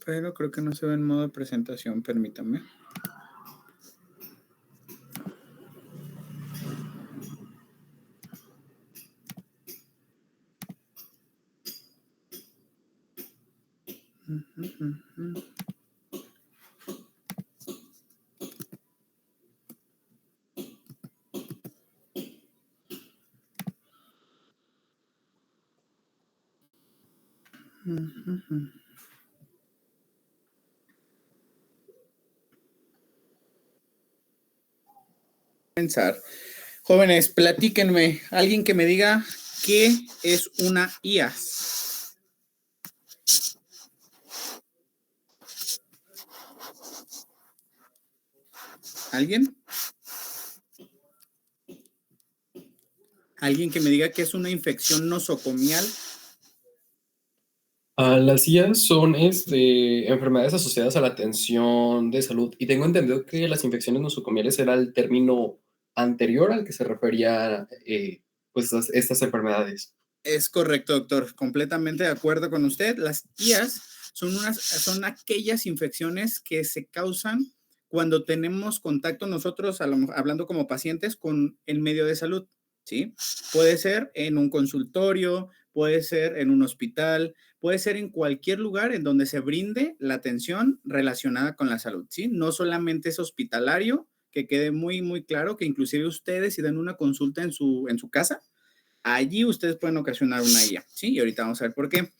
Pero creo que no se ve en modo de presentación, permítame. Pensar. Jóvenes, platíquenme. Alguien que me diga qué es una IAS. ¿Alguien? ¿Alguien que me diga qué es una infección nosocomial? Las IAS son enfermedades asociadas a la atención de salud y tengo entendido que las infecciones nosocomiales era el término anterior al que se refería pues estas enfermedades. Es correcto, doctor. Completamente de acuerdo con usted. Las IAS son aquellas infecciones que se causan cuando tenemos contacto nosotros, hablando como pacientes, con el medio de salud, ¿sí? Puede ser en un consultorio, puede ser en un hospital, puede ser en cualquier lugar en donde se brinde la atención relacionada con la salud, ¿sí? No solamente es hospitalario, que quede muy, muy claro que inclusive ustedes si dan una consulta en su casa, allí ustedes pueden ocasionar una IA, ¿sí? Y ahorita vamos a ver por qué.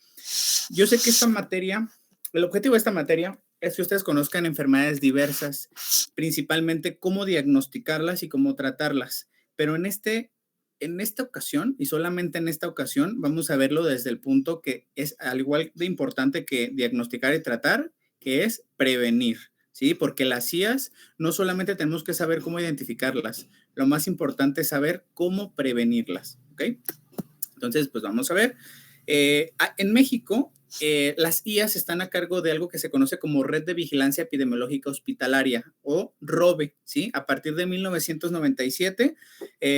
Yo sé que esta materia, el objetivo de esta materia es que ustedes conozcan enfermedades diversas, principalmente cómo diagnosticarlas y cómo tratarlas. Pero en esta ocasión, y solamente en esta ocasión, vamos a verlo desde el punto que es al igual de importante que diagnosticar y tratar, que es prevenir, ¿sí? Porque las IAS no solamente tenemos que saber cómo identificarlas, lo más importante es saber cómo prevenirlas, ¿ok? Entonces, pues vamos a ver. En México, las IAS están a cargo de algo que se conoce como Red de Vigilancia Epidemiológica Hospitalaria o ROVE, ¿sí? A partir de 1997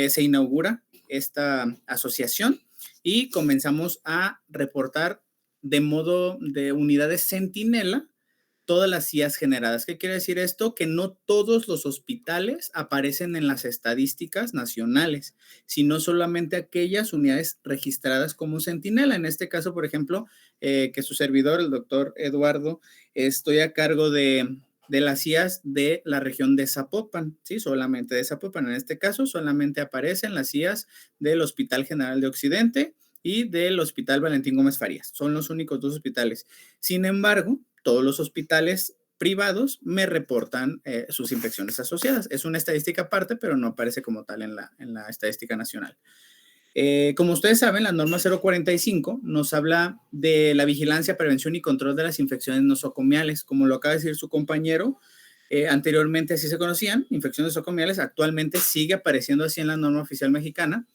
se inaugura esta asociación y comenzamos a reportar de modo de unidades centinela todas las IAS generadas. ¿Qué quiere decir esto? Que no todos los hospitales aparecen en las estadísticas nacionales, sino solamente aquellas unidades registradas como centinela. En este caso, por ejemplo, que su servidor, el doctor Eduardo, estoy a cargo de las IAS de la región de Zapopan, ¿sí? Solamente de Zapopan. En este caso, solamente aparecen las IAS del Hospital General de Occidente y del Hospital Valentín Gómez Farías. Son los únicos dos hospitales. Sin embargo, todos los hospitales privados me reportan sus infecciones asociadas. Es una estadística aparte, pero no aparece como tal en la estadística nacional. Como ustedes saben, la norma 045 nos habla de la vigilancia, prevención y control de las infecciones nosocomiales. Como lo acaba de decir su compañero, anteriormente así se conocían, infecciones nosocomiales, actualmente sigue apareciendo así en la norma oficial mexicana.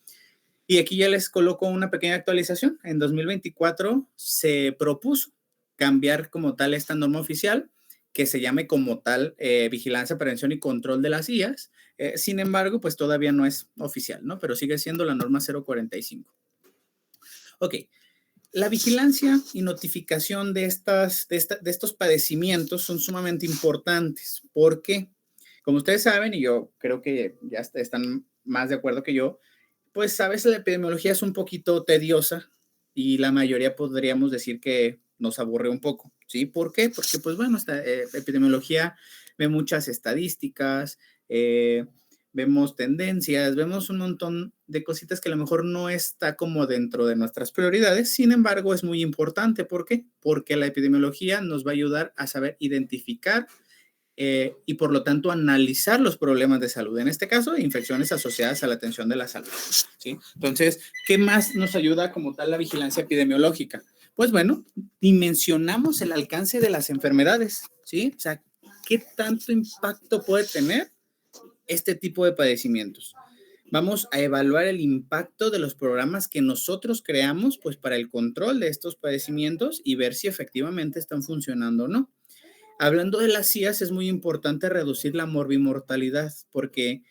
Y aquí ya les coloco una pequeña actualización. En 2024 se propuso cambiar como tal esta norma oficial, que se llame como tal Vigilancia, Prevención y Control de las IAS. Sin embargo, pues todavía no es oficial, ¿no? Pero sigue siendo la norma 045. Ok, la vigilancia y notificación de estos padecimientos son sumamente importantes. ¿Por qué? Como ustedes saben, y yo creo que ya están más de acuerdo que yo, pues a veces la epidemiología es un poquito tediosa y la mayoría podríamos decir que nos aburre un poco, ¿sí? ¿Por qué? Porque, pues bueno, esta epidemiología ve muchas estadísticas, vemos tendencias, vemos un montón de cositas que a lo mejor no está como dentro de nuestras prioridades, sin embargo es muy importante. ¿Por qué? Porque la epidemiología nos va a ayudar a saber identificar y por lo tanto analizar los problemas de salud, en este caso infecciones asociadas a la atención de la salud, ¿sí? Entonces, ¿qué más nos ayuda como tal la vigilancia epidemiológica? Pues bueno, dimensionamos el alcance de las enfermedades, ¿sí? O sea, ¿qué tanto impacto puede tener este tipo de padecimientos? Vamos a evaluar el impacto de los programas que nosotros creamos, pues para el control de estos padecimientos y ver si efectivamente están funcionando o no. Hablando de las IAS, es muy importante reducir la morbimortalidad porque,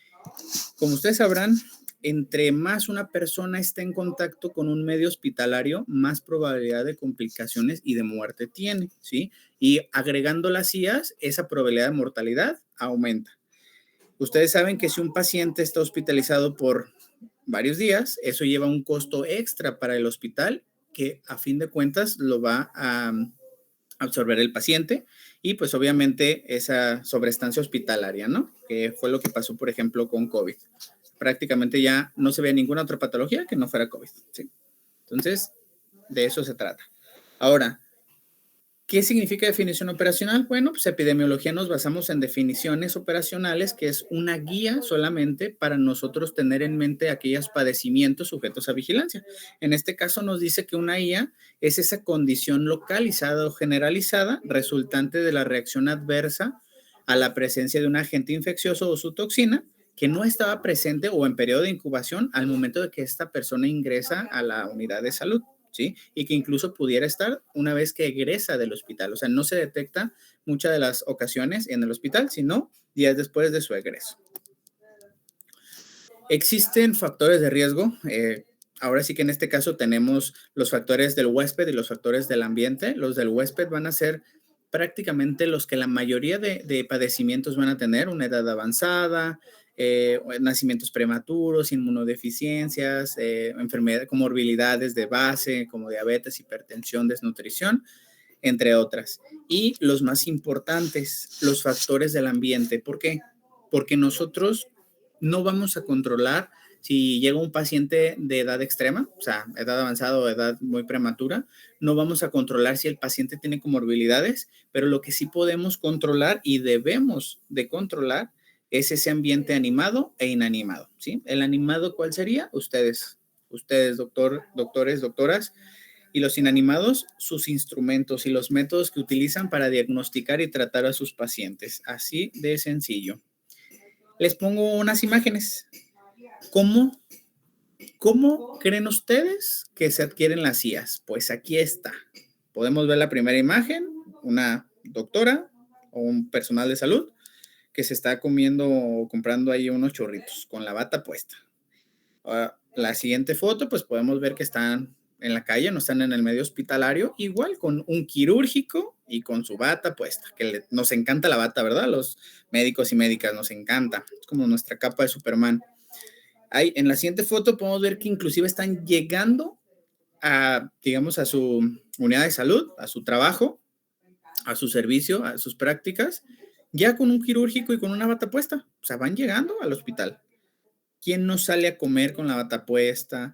como ustedes sabrán, entre más una persona esté en contacto con un medio hospitalario, más probabilidad de complicaciones y de muerte tiene, ¿sí? Y agregando las IAs, esa probabilidad de mortalidad aumenta. Ustedes saben que si un paciente está hospitalizado por varios días, eso lleva un costo extra para el hospital que a fin de cuentas lo va a absorber el paciente y pues obviamente esa sobreestancia hospitalaria, ¿no? Que fue lo que pasó, por ejemplo, con COVID. Prácticamente ya no se ve ninguna otra patología que no fuera COVID, ¿sí? Entonces, de eso se trata. Ahora, ¿qué significa definición operacional? Bueno, pues epidemiología nos basamos en definiciones operacionales, que es una guía solamente para nosotros tener en mente aquellos padecimientos sujetos a vigilancia. En este caso nos dice que una IA es esa condición localizada o generalizada resultante de la reacción adversa a la presencia de un agente infeccioso o su toxina que no estaba presente o en periodo de incubación al momento de que esta persona ingresa a la unidad de salud. ¿Sí? Y que incluso pudiera estar una vez que egresa del hospital. O sea, no se detecta muchas de las ocasiones en el hospital, sino días después de su egreso. Existen factores de riesgo. Ahora sí que en este caso tenemos los factores del huésped y los factores del ambiente. Los del huésped van a ser prácticamente los que la mayoría de padecimientos van a tener, una edad avanzada, nacimientos prematuros, inmunodeficiencias, enfermedades, comorbilidades de base, como diabetes, hipertensión, desnutrición, entre otras. Y los más importantes, los factores del ambiente. ¿Por qué? Porque nosotros no vamos a controlar si llega un paciente de edad extrema, o sea, edad avanzada o edad muy prematura, no vamos a controlar si el paciente tiene comorbilidades, pero lo que sí podemos controlar y debemos de controlar es ese ambiente animado e inanimado, ¿sí? El animado, ¿cuál sería? Ustedes, doctores, doctoras, y los inanimados, sus instrumentos y los métodos que utilizan para diagnosticar y tratar a sus pacientes. Así de sencillo. Les pongo unas imágenes. ¿Cómo, ¿Cómo creen ustedes que se adquieren las IAs? Pues aquí está. Podemos ver la primera imagen, una doctora o un personal de salud que se está comiendo o comprando ahí unos chorritos con la bata puesta. La siguiente foto, pues podemos ver que están en la calle, no están en el medio hospitalario, igual con un quirúrgico y con su bata puesta, que nos encanta la bata, ¿verdad? Los médicos y médicas nos encanta, es como nuestra capa de Superman. Ahí, en la siguiente foto podemos ver que inclusive están llegando a, digamos, a su unidad de salud, a su trabajo, a su servicio, a sus prácticas, ya con un quirúrgico y con una bata puesta. O sea, van llegando al hospital. ¿Quién no sale a comer con la bata puesta?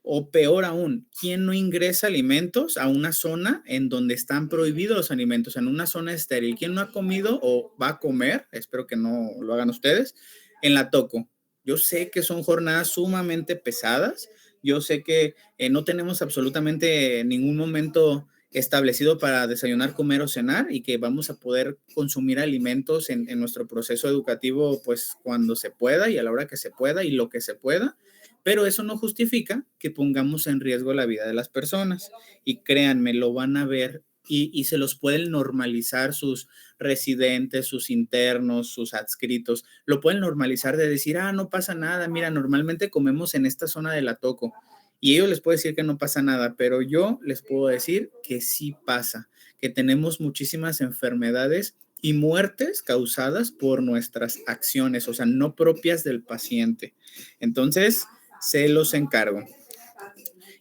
O peor aún, ¿quién no ingresa alimentos a una zona en donde están prohibidos los alimentos, en una zona estéril? ¿Quién no ha comido o va a comer? Espero que no lo hagan ustedes, en la Toco. Yo sé que son jornadas sumamente pesadas. Yo sé que no tenemos absolutamente ningún momento establecido para desayunar, comer o cenar y que vamos a poder consumir alimentos en nuestro proceso educativo pues cuando se pueda y a la hora que se pueda y lo que se pueda, pero eso no justifica que pongamos en riesgo la vida de las personas y créanme, lo van a ver y se los pueden normalizar sus residentes, sus internos, sus adscritos, lo pueden normalizar de decir, no pasa nada, mira, normalmente comemos en esta zona de la Toco. Y ellos les puedo decir que no pasa nada, pero yo les puedo decir que sí pasa, que tenemos muchísimas enfermedades y muertes causadas por nuestras acciones, o sea, no propias del paciente. Entonces, se los encargo.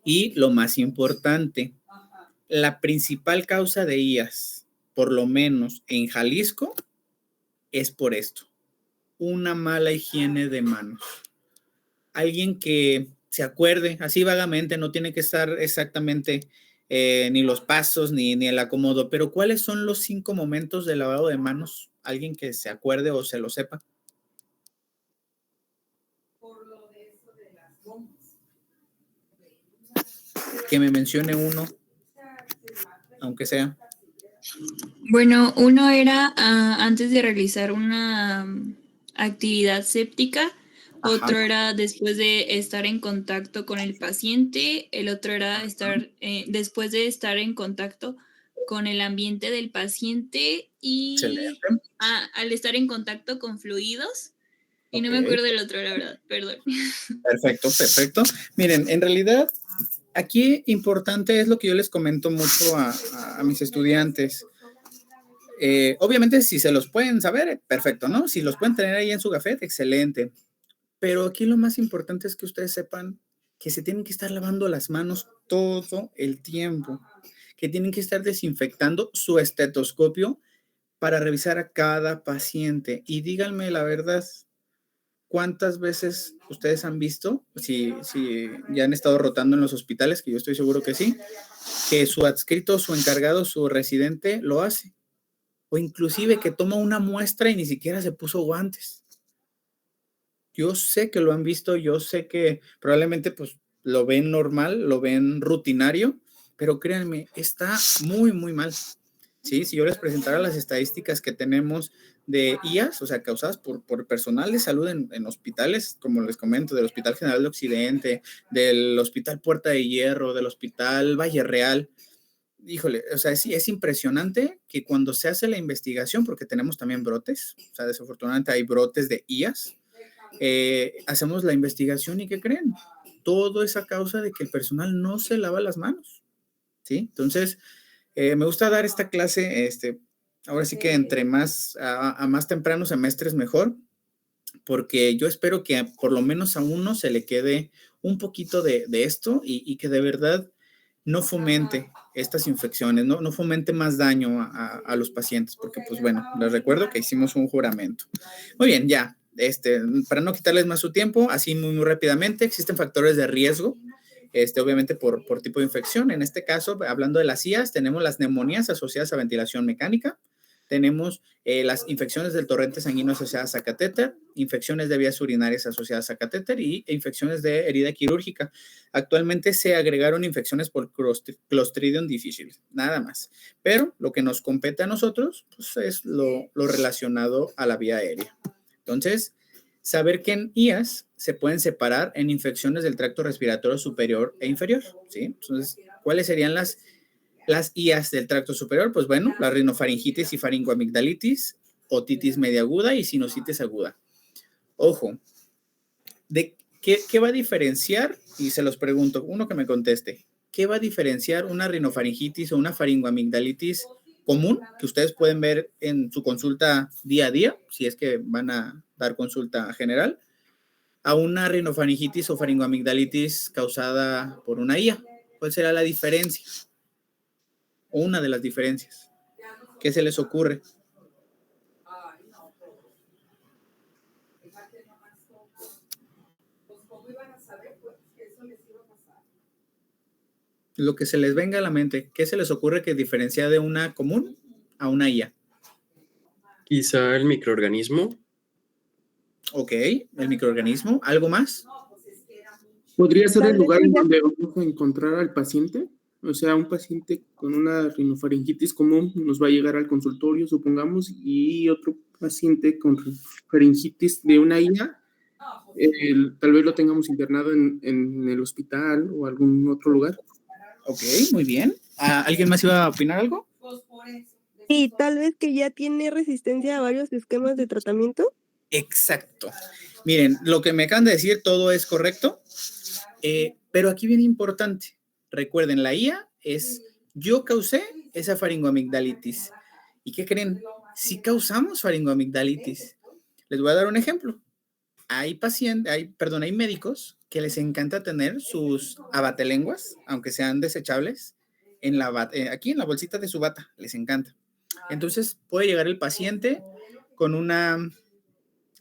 Y lo más importante, la principal causa de IAS, por lo menos en Jalisco, es por esto, una mala higiene de manos. Alguien que se acuerde, así vagamente, no tiene que estar exactamente ni los pasos ni el acomodo, pero ¿cuáles son los 5 momentos de lavado de manos? Alguien que se acuerde o se lo sepa. Que me mencione uno, aunque sea. Bueno, uno era antes de realizar una actividad séptica, otro era después de estar en contacto con el paciente, el otro era estar después de estar en contacto con el ambiente del paciente y al estar en contacto con fluidos. Y no me acuerdo del otro, la verdad, perdón. Perfecto. Miren, en realidad, aquí importante es lo que yo les comento mucho a mis estudiantes. Obviamente, si se los pueden saber, perfecto, ¿no? Si los pueden tener ahí en su gafete, excelente. Pero aquí lo más importante es que ustedes sepan que se tienen que estar lavando las manos todo el tiempo, que tienen que estar desinfectando su estetoscopio para revisar a cada paciente. Y díganme la verdad, ¿cuántas veces ustedes han visto, si ya han estado rotando en los hospitales, que yo estoy seguro que sí, que su adscrito, su encargado, su residente lo hace? O inclusive que toma una muestra y ni siquiera se puso guantes. Yo sé que lo han visto, yo sé que probablemente pues lo ven normal, lo ven rutinario, pero créanme, está muy, muy mal. ¿Sí? Si yo les presentara las estadísticas que tenemos de IAS, o sea, causadas por personal de salud en hospitales, como les comento, del Hospital General de Occidente, del Hospital Puerta de Hierro, del Hospital Valle Real, híjole, o sea, es impresionante que cuando se hace la investigación, porque tenemos también brotes, o sea, desafortunadamente hay brotes de IAS, hacemos la investigación y ¿qué creen? Todo es a causa de que el personal no se lava las manos, ¿sí? Entonces, me gusta dar esta clase, ahora sí que entre más, a más tempranos semestres mejor, porque yo espero que por lo menos a uno se le quede un poquito de esto y que de verdad no fomente estas infecciones, no fomente más daño a los pacientes, porque pues bueno, les recuerdo que hicimos un juramento. Muy bien, ya, para no quitarles más su tiempo, así muy, muy rápidamente, existen factores de riesgo, obviamente por tipo de infección. En este caso, hablando de las IAS, tenemos las neumonías asociadas a ventilación mecánica, tenemos las infecciones del torrente sanguíneo asociadas a catéter, infecciones de vías urinarias asociadas a catéter y infecciones de herida quirúrgica. Actualmente se agregaron infecciones por Clostridium difficile, nada más. Pero lo que nos compete a nosotros pues, es lo relacionado a la vía aérea. Entonces, saber que en IAS se pueden separar en infecciones del tracto respiratorio superior e inferior, ¿sí? Entonces, ¿cuáles serían las IAS del tracto superior? Pues bueno, la rinofaringitis y faringoamigdalitis, otitis media aguda y sinusitis aguda. Ojo, ¿de qué va a diferenciar? Y se los pregunto, uno que me conteste, ¿qué va a diferenciar una rinofaringitis o una faringoamigdalitis común que ustedes pueden ver en su consulta día a día, si es que van a dar consulta general, a una rinofaringitis o faringoamigdalitis causada por una IA? ¿Cuál será la diferencia? O una de las diferencias. ¿Qué se les ocurre? Lo que se les venga a la mente, ¿qué se les ocurre que diferencia de una común a una IA? Quizá el microorganismo. Ok, el microorganismo. ¿Algo más? ¿Podría ser el lugar en donde vamos a encontrar al paciente? O sea, un paciente con una rinofaringitis común nos va a llegar al consultorio, supongamos, y otro paciente con faringitis de una IA, tal vez lo tengamos internado en el hospital o algún otro lugar. Ok, muy bien. ¿Alguien más iba a opinar algo? Sí, tal vez que ya tiene resistencia a varios esquemas de tratamiento. Exacto. Miren, lo que me acaban de decir, todo es correcto, pero aquí viene importante. Recuerden, la IA es, yo causé esa faringoamigdalitis. ¿Y qué creen? Si causamos faringoamigdalitis, les voy a dar un ejemplo. Hay médicos que les encanta tener sus abatelenguas, aunque sean desechables, aquí en la bolsita de su bata, les encanta. Entonces puede llegar el paciente con una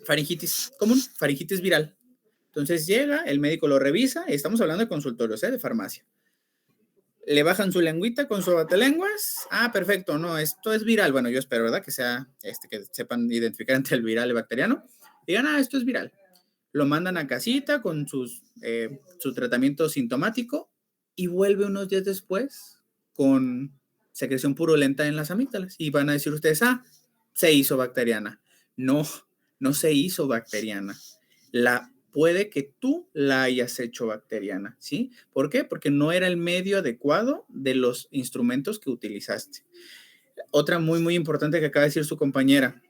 faringitis común, faringitis viral. Entonces llega, el médico lo revisa, estamos hablando de consultorios, de farmacia. Le bajan su lengüita con su abatelenguas. Perfecto, no, esto es viral. Bueno, yo espero, ¿verdad? Que sea, que sepan identificar entre el viral y el bacteriano. Digan, esto es viral. Lo mandan a casita con su tratamiento sintomático y vuelve unos días después con secreción purulenta en las amígdalas. Y van a decir ustedes, se hizo bacteriana. No se hizo bacteriana. Puede que tú la hayas hecho bacteriana, ¿sí? ¿Por qué? Porque no era el medio adecuado de los instrumentos que utilizaste. Otra muy, muy importante que acaba de decir su compañera,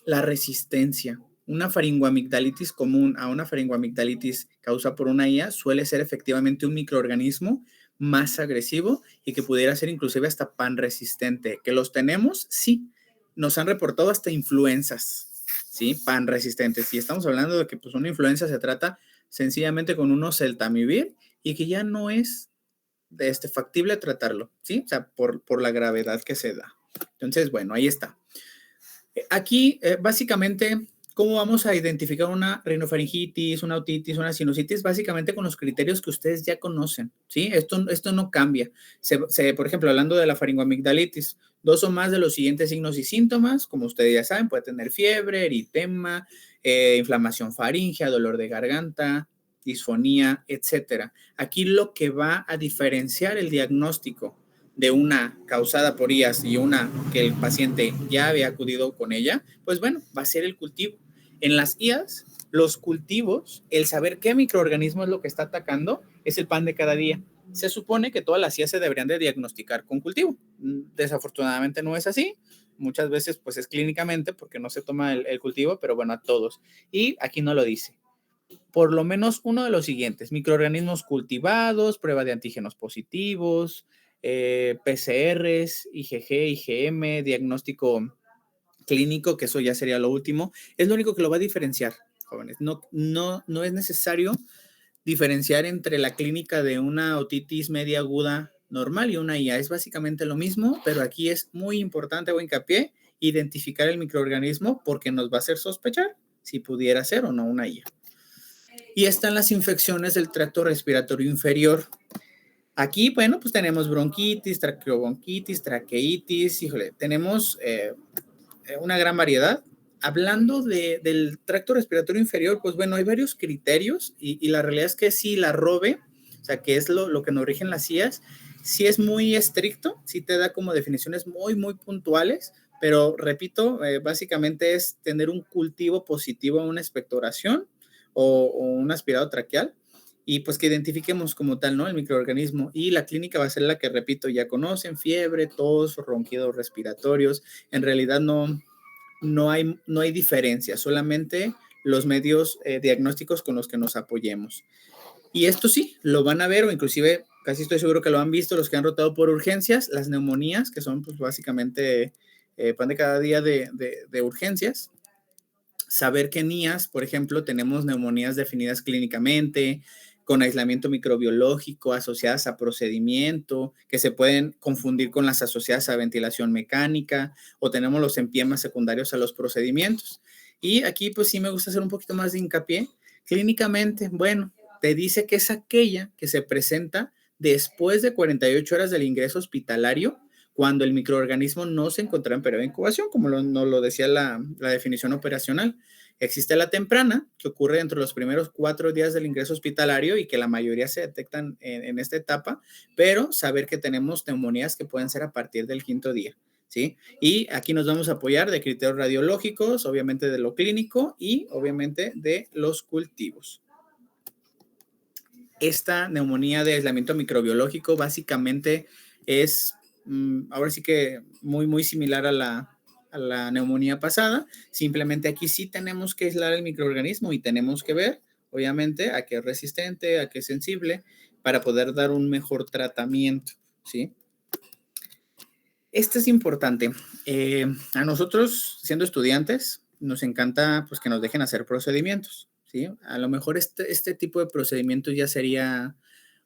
la resistencia. una faringoamigdalitis común a una faringoamigdalitis causada por una IA suele ser efectivamente un microorganismo más agresivo y que pudiera ser inclusive hasta panresistente. ¿Que los tenemos? Sí. Nos han reportado hasta influenzas, ¿sí? Panresistentes. Y estamos hablando de que pues, una influenza se trata sencillamente con unos oseltamivir y que ya no es factible tratarlo, ¿sí? O sea, por la gravedad que se da. Entonces, bueno, ahí está. Aquí, básicamente, ¿cómo vamos a identificar una rinofaringitis, una otitis, una sinusitis? Básicamente con los criterios que ustedes ya conocen, ¿sí? Esto no cambia. Por ejemplo, hablando de la faringoamigdalitis, 2 o más de los siguientes signos y síntomas, como ustedes ya saben, puede tener fiebre, eritema, inflamación faríngea, dolor de garganta, disfonía, etcétera. Aquí lo que va a diferenciar el diagnóstico de una causada por IAS y una que el paciente ya había acudido con ella, pues bueno, va a ser el cultivo. En las IAS, los cultivos, el saber qué microorganismo es lo que está atacando, es el pan de cada día. Se supone que todas las IAS se deberían de diagnosticar con cultivo. Desafortunadamente no es así. Muchas veces pues es clínicamente porque no se toma el cultivo, pero bueno, a todos. Y aquí no lo dice. Por lo menos uno de los siguientes: microorganismos cultivados, prueba de antígenos positivos, PCRs, IgG, IgM, diagnóstico clínico, que eso ya sería lo último. Es lo único que lo va a diferenciar, jóvenes. No es necesario diferenciar entre la clínica de una otitis media aguda normal y una IA. Es básicamente lo mismo, pero aquí es muy importante, hago hincapié, identificar el microorganismo porque nos va a hacer sospechar si pudiera ser o no una IA. Y están las infecciones del tracto respiratorio inferior. Aquí, bueno, pues tenemos bronquitis, traqueobronquitis, traqueitis, híjole, tenemos una gran variedad. Hablando del tracto respiratorio inferior, pues bueno, hay varios criterios y la realidad es que sí, la ROVE, o sea, que es lo que nos rigen las IAS, sí es muy estricto, sí te da como definiciones muy, muy puntuales, pero repito, básicamente es tener un cultivo positivo a una expectoración o un aspirado traqueal y pues que identifiquemos como tal, ¿no? El microorganismo, y la clínica va a ser la que, repito, ya conocen: fiebre, tos, ronquidos respiratorios. En realidad no hay diferencia, solamente los medios diagnósticos con los que nos apoyemos. Y esto sí, lo van a ver, o inclusive casi estoy seguro que lo han visto los que han rotado por urgencias, las neumonías, que son pues básicamente pan de cada día de urgencias. Saber que en IAS, por ejemplo, tenemos neumonías definidas clínicamente, con aislamiento microbiológico, asociadas a procedimiento, que se pueden confundir con las asociadas a ventilación mecánica, o tenemos los empiemas secundarios a los procedimientos. Y aquí pues sí me gusta hacer un poquito más de hincapié. Clínicamente, bueno, te dice que es aquella que se presenta después de 48 horas del ingreso hospitalario, cuando el microorganismo no se encontraba en periodo de incubación, como nos lo decía la definición operacional. Existe la temprana, que ocurre entre los primeros 4 días del ingreso hospitalario y que la mayoría se detectan en esta etapa, pero saber que tenemos neumonías que pueden ser a partir del 5º día, ¿sí? Y aquí nos vamos a apoyar de criterios radiológicos, obviamente de lo clínico y obviamente de los cultivos. Esta neumonía de aislamiento microbiológico básicamente es, ahora sí que muy, muy similar a la neumonía pasada. Simplemente aquí sí tenemos que aislar el microorganismo y tenemos que ver, obviamente, a qué es resistente, a qué es sensible, para poder dar un mejor tratamiento, ¿sí? Esto es importante. A nosotros, siendo estudiantes, nos encanta pues, que nos dejen hacer procedimientos, ¿sí? A lo mejor este tipo de procedimientos ya sería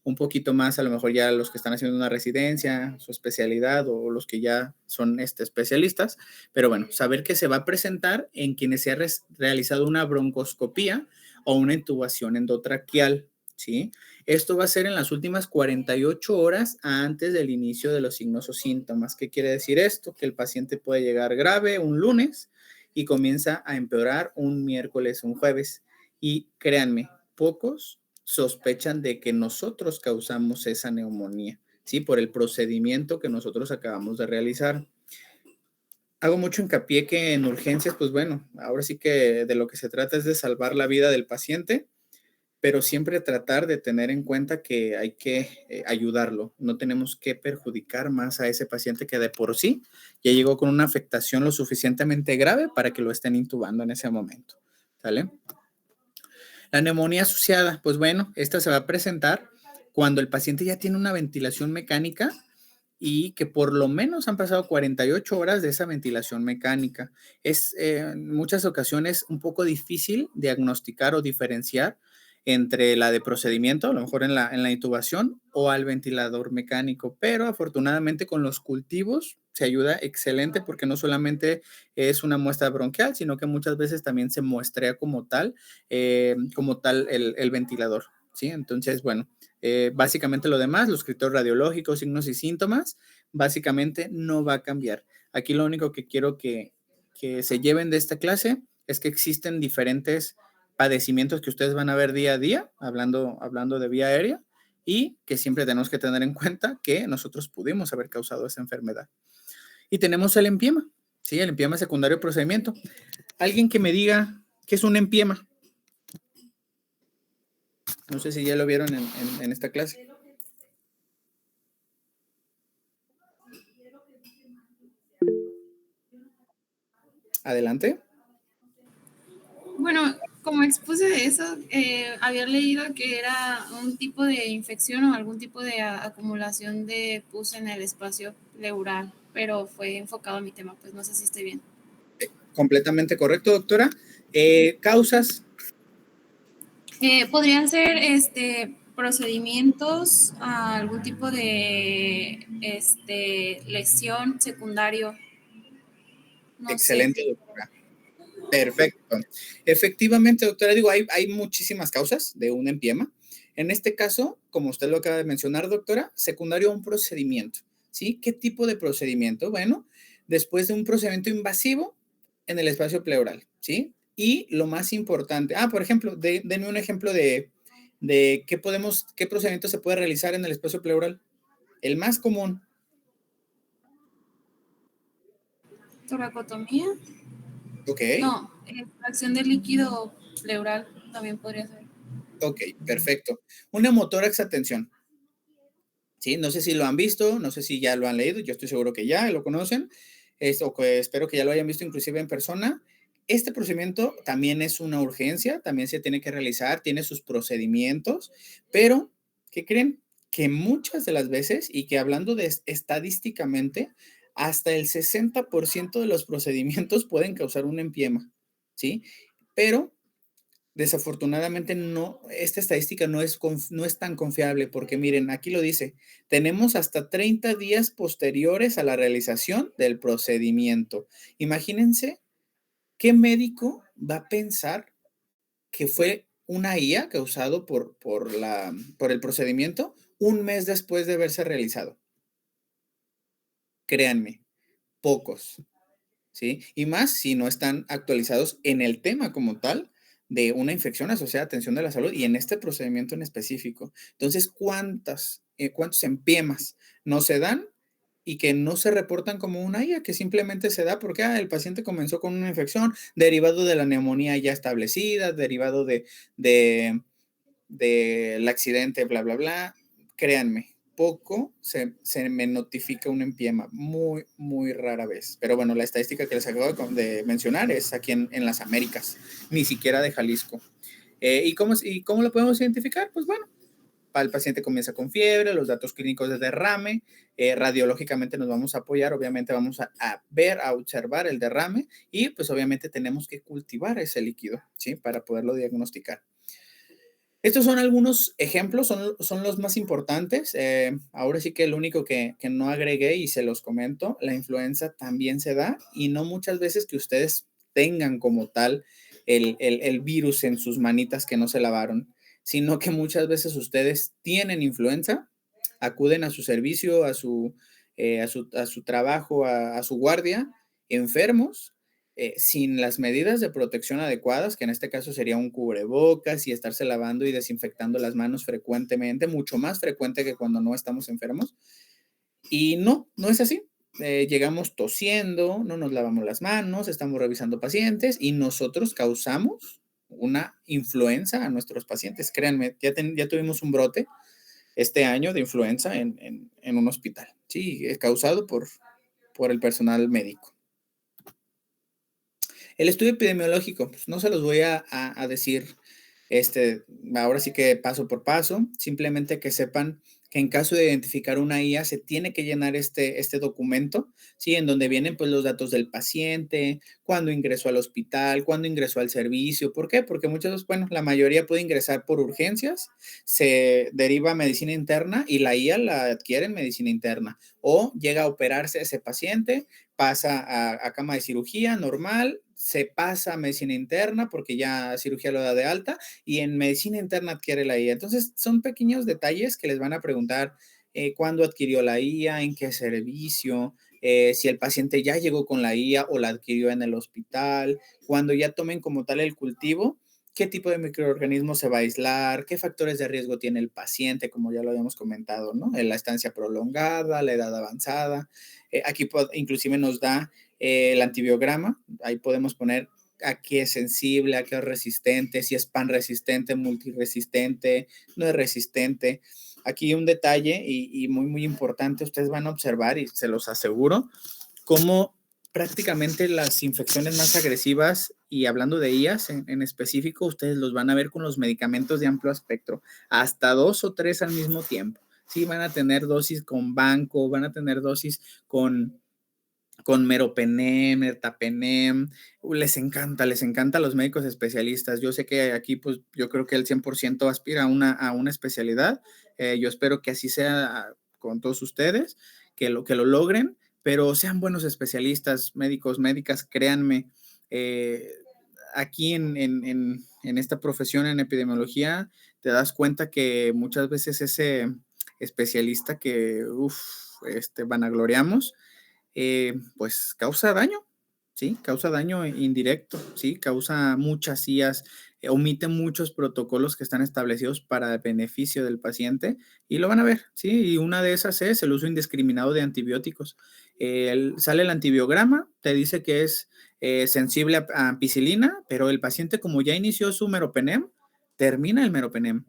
un poquito más, a lo mejor ya los que están haciendo una residencia, su especialidad, o los que ya son especialistas, pero bueno, saber que se va a presentar en quienes se ha realizado una broncoscopía o una intubación endotraqueal, ¿sí? Esto va a ser en las últimas 48 horas antes del inicio de los signos o síntomas. ¿Qué quiere decir esto? Que el paciente puede llegar grave un lunes y comienza a empeorar un miércoles, un jueves. Y créanme, pocos sospechan de que nosotros causamos esa neumonía, ¿sí? Por el procedimiento que nosotros acabamos de realizar. Hago mucho hincapié que en urgencias, pues bueno, ahora sí que de lo que se trata es de salvar la vida del paciente, pero siempre tratar de tener en cuenta que hay que ayudarlo. No tenemos que perjudicar más a ese paciente que de por sí ya llegó con una afectación lo suficientemente grave para que lo estén intubando en ese momento. ¿Sale? La neumonía asociada, pues bueno, esta se va a presentar cuando el paciente ya tiene una ventilación mecánica y que por lo menos han pasado 48 horas de esa ventilación mecánica. Es en muchas ocasiones un poco difícil diagnosticar o diferenciar entre la de procedimiento, a lo mejor en la intubación o al ventilador mecánico, pero afortunadamente con los cultivos se ayuda excelente porque no solamente es una muestra bronquial, sino que muchas veces también se muestrea como tal el ventilador, ¿sí? Entonces, bueno, básicamente lo demás, los criterios radiológicos, signos y síntomas, básicamente no va a cambiar. Aquí lo único que quiero que se lleven de esta clase es que existen diferentes padecimientos que ustedes van a ver día a día, hablando de vía aérea, y que siempre tenemos que tener en cuenta que nosotros pudimos haber causado esa enfermedad. Y tenemos el empiema, ¿sí? El empiema secundario de procedimiento. Alguien que me diga qué es un empiema. No sé si ya lo vieron en esta clase. Adelante. Bueno, como expuse de eso, había leído que era un tipo de infección o algún tipo de acumulación de pus en el espacio pleural, pero fue enfocado a mi tema, pues no sé si estoy bien. Completamente correcto, doctora. Causas. Podrían ser procedimientos a algún tipo de lesión secundario. No Excelente, sé. doctora. Perfecto. Efectivamente, doctora, digo, hay muchísimas causas de un empiema. En este caso, como usted lo acaba de mencionar, doctora, secundario a un procedimiento, ¿sí? ¿Qué tipo de procedimiento? Bueno, después de un procedimiento invasivo en el espacio pleural, ¿sí? Y lo más importante, por ejemplo, denme un ejemplo de qué procedimiento se puede realizar en el espacio pleural. El más común. Toracotomía. Ok. No, extracción de líquido pleural también podría ser. Ok, perfecto. Una motórax atención. ¿Sí? No sé si lo han visto, no sé si ya lo han leído, yo estoy seguro que ya lo conocen, o que espero que ya lo hayan visto inclusive en persona. Este procedimiento también es una urgencia, también se tiene que realizar, tiene sus procedimientos, pero, ¿qué creen? Que muchas de las veces, y que hablando de estadísticamente, hasta el 60% de los procedimientos pueden causar un empiema, ¿sí? Pero desafortunadamente no, esta estadística no es tan confiable porque miren, aquí lo dice, tenemos hasta 30 días posteriores a la realización del procedimiento. Imagínense qué médico va a pensar que fue una IA causado por el procedimiento un mes después de haberse realizado. Créanme, pocos. ¿Sí? Y más si no están actualizados en el tema como tal de una infección asociada a atención de la salud y en este procedimiento en específico. Entonces, ¿cuántos empiemas no se dan y que no se reportan como una IA, que simplemente se da porque el paciente comenzó con una infección derivado de la neumonía ya establecida, derivado del accidente, bla, bla, bla? Créanme, poco se me notifica un empiema, muy, muy rara vez. Pero bueno, la estadística que les acabo de mencionar es aquí en las Américas, ni siquiera de Jalisco. ¿Y cómo lo podemos identificar? Pues bueno, el paciente comienza con fiebre, los datos clínicos de derrame, radiológicamente nos vamos a apoyar, obviamente vamos a ver, a observar el derrame y pues obviamente tenemos que cultivar ese líquido, ¿sí? Para poderlo diagnosticar. Estos son algunos ejemplos, son los más importantes. Ahora sí que el único que no agregué y se los comento, la influenza también se da y no muchas veces que ustedes tengan como tal el virus en sus manitas que no se lavaron, sino que muchas veces ustedes tienen influenza, acuden a su servicio, a su trabajo, a su guardia, enfermos, sin las medidas de protección adecuadas, que en este caso sería un cubrebocas y estarse lavando y desinfectando las manos frecuentemente, mucho más frecuente que cuando no estamos enfermos. Y no es así. Llegamos tosiendo, no nos lavamos las manos, estamos revisando pacientes y nosotros causamos una influenza a nuestros pacientes. Créanme, ya tuvimos un brote este año de influenza en un hospital. Sí, es causado por el personal médico. El estudio epidemiológico, pues no se los voy a decir ahora sí que paso por paso, simplemente que sepan que en caso de identificar una IA se tiene que llenar este documento, ¿sí? En donde vienen pues los datos del paciente, cuándo ingresó al hospital, cuándo ingresó al servicio. ¿Por qué? Porque muchas veces, bueno, la mayoría puede ingresar por urgencias, se deriva a medicina interna y la IA la adquiere en medicina interna. O llega a operarse ese paciente, pasa a cama de cirugía normal, se pasa a medicina interna porque ya cirugía lo da de alta y en medicina interna adquiere la IA. Entonces, son pequeños detalles que les van a preguntar cuándo adquirió la IA, en qué servicio, si el paciente ya llegó con la IA o la adquirió en el hospital, cuando ya tomen como tal el cultivo, qué tipo de microorganismo se va a aislar, qué factores de riesgo tiene el paciente, como ya lo habíamos comentado, ¿no? La estancia prolongada, la edad avanzada. Aquí inclusive nos da el antibiograma, ahí podemos poner a qué es sensible, a qué es resistente, si es pan resistente, multiresistente, no es resistente. Aquí un detalle y muy, muy importante, ustedes van a observar y se los aseguro, cómo prácticamente las infecciones más agresivas, y hablando de ellas en específico, ustedes los van a ver con los medicamentos de amplio espectro, hasta 2 o 3 al mismo tiempo. Sí, van a tener dosis con banco, van a tener dosis con meropenem, ertapenem, les encanta a los médicos especialistas. Yo sé que aquí, pues, yo creo que el 100% aspira a una especialidad. Yo espero que así sea con todos ustedes, que lo logren, pero sean buenos especialistas, médicos, médicas, créanme. Aquí en esta profesión, en epidemiología, te das cuenta que muchas veces ese especialista que, vanagloriamos, pues causa daño, ¿sí? Causa daño indirecto, ¿sí? Causa muchas IAs, omite muchos protocolos que están establecidos para el beneficio del paciente y lo van a ver, ¿sí? Y una de esas es el uso indiscriminado de antibióticos. Sale el antibiograma, te dice que es sensible a ampicilina, pero el paciente como ya inició su meropenem, termina el meropenem.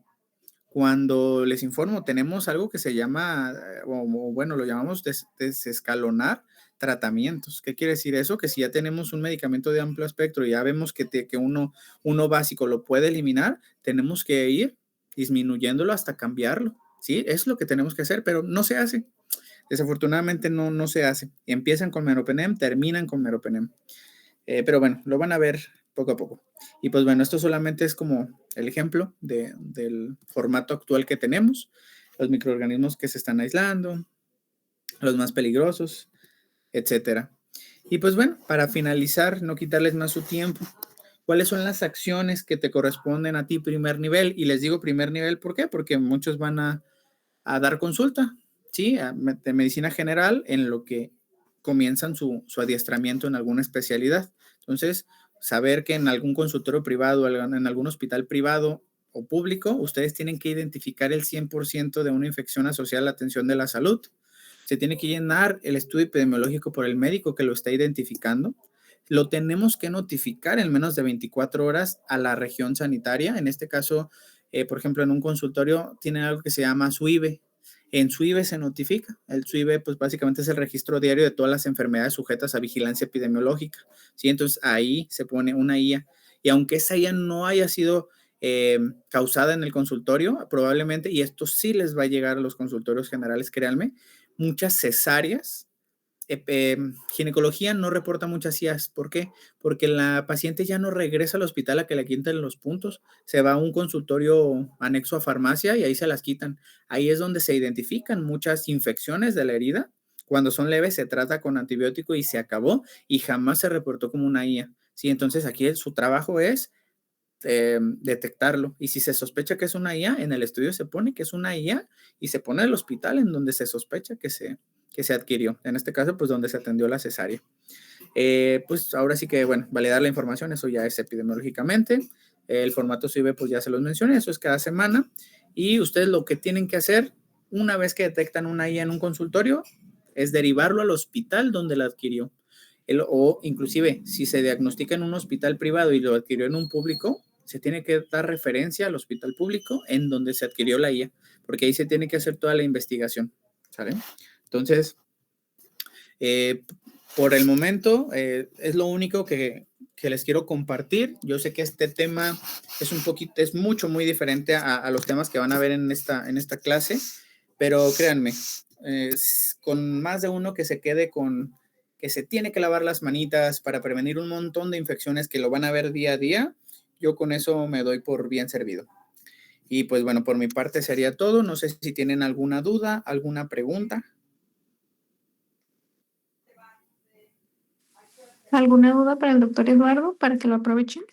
Cuando les informo, tenemos algo que se llama, bueno, lo llamamos desescalonar tratamientos. ¿Qué quiere decir eso? Que si ya tenemos un medicamento de amplio espectro y ya vemos que uno básico lo puede eliminar, tenemos que ir disminuyéndolo hasta cambiarlo. ¿Sí? Es lo que tenemos que hacer, pero no se hace. Desafortunadamente no se hace. Empiezan con meropenem, terminan con meropenem. Pero bueno, lo van a ver poco a poco. Y pues bueno, esto solamente es como el ejemplo del formato actual que tenemos, los microorganismos que se están aislando, los más peligrosos, etcétera. Y pues bueno, para finalizar, no quitarles más su tiempo, ¿cuáles son las acciones que te corresponden a ti primer nivel? Y les digo primer nivel, ¿por qué? Porque muchos van a dar consulta, ¿sí? De medicina general en lo que comienzan su adiestramiento en alguna especialidad. Entonces, saber que en algún consultorio privado, en algún hospital privado o público, ustedes tienen que identificar el 100% de una infección asociada a la atención de la salud. Se tiene que llenar el estudio epidemiológico por el médico que lo está identificando. Lo tenemos que notificar en menos de 24 horas a la región sanitaria. En este caso, por ejemplo, en un consultorio tienen algo que se llama SUIBE. En SUIBE se notifica. El SUIBE, pues básicamente es el registro diario de todas las enfermedades sujetas a vigilancia epidemiológica. ¿Sí? Entonces ahí se pone una IA. Y aunque esa IA no haya sido causada en el consultorio, probablemente, y esto sí les va a llegar a los consultorios generales, créanme, muchas cesáreas. Ginecología no reporta muchas IAs. ¿Por qué? Porque la paciente ya no regresa al hospital a que le quiten los puntos. Se va a un consultorio anexo a farmacia y ahí se las quitan. Ahí es donde se identifican muchas infecciones de la herida. Cuando son leves se trata con antibiótico y se acabó y jamás se reportó como una IA. ¿Sí? Entonces aquí su trabajo es detectarlo. Y si se sospecha que es una IA, en el estudio se pone que es una IA y se pone el hospital en donde se sospecha que se adquirió. En este caso, pues donde se atendió la cesárea. Pues ahora sí que, bueno, validar la información, eso ya es epidemiológicamente. El formato SUIBE, pues ya se los mencioné, eso es cada semana. Y ustedes lo que tienen que hacer, una vez que detectan una IA en un consultorio, es derivarlo al hospital donde la adquirió. O inclusive, si se diagnostica en un hospital privado y lo adquirió en un público, se tiene que dar referencia al hospital público en donde se adquirió la IA, porque ahí se tiene que hacer toda la investigación, ¿sale? Entonces, por el momento, es lo único que que les quiero compartir. Yo sé que este tema es muy diferente a los temas que van a ver en esta clase, pero créanme, con más de uno que se quede con que se tiene que lavar las manitas para prevenir un montón de infecciones que lo van a ver día a día, yo con eso me doy por bien servido. Y pues bueno, por mi parte sería todo. No sé si tienen alguna duda, alguna pregunta. ¿Alguna duda para el doctor Eduardo para que lo aprovechen?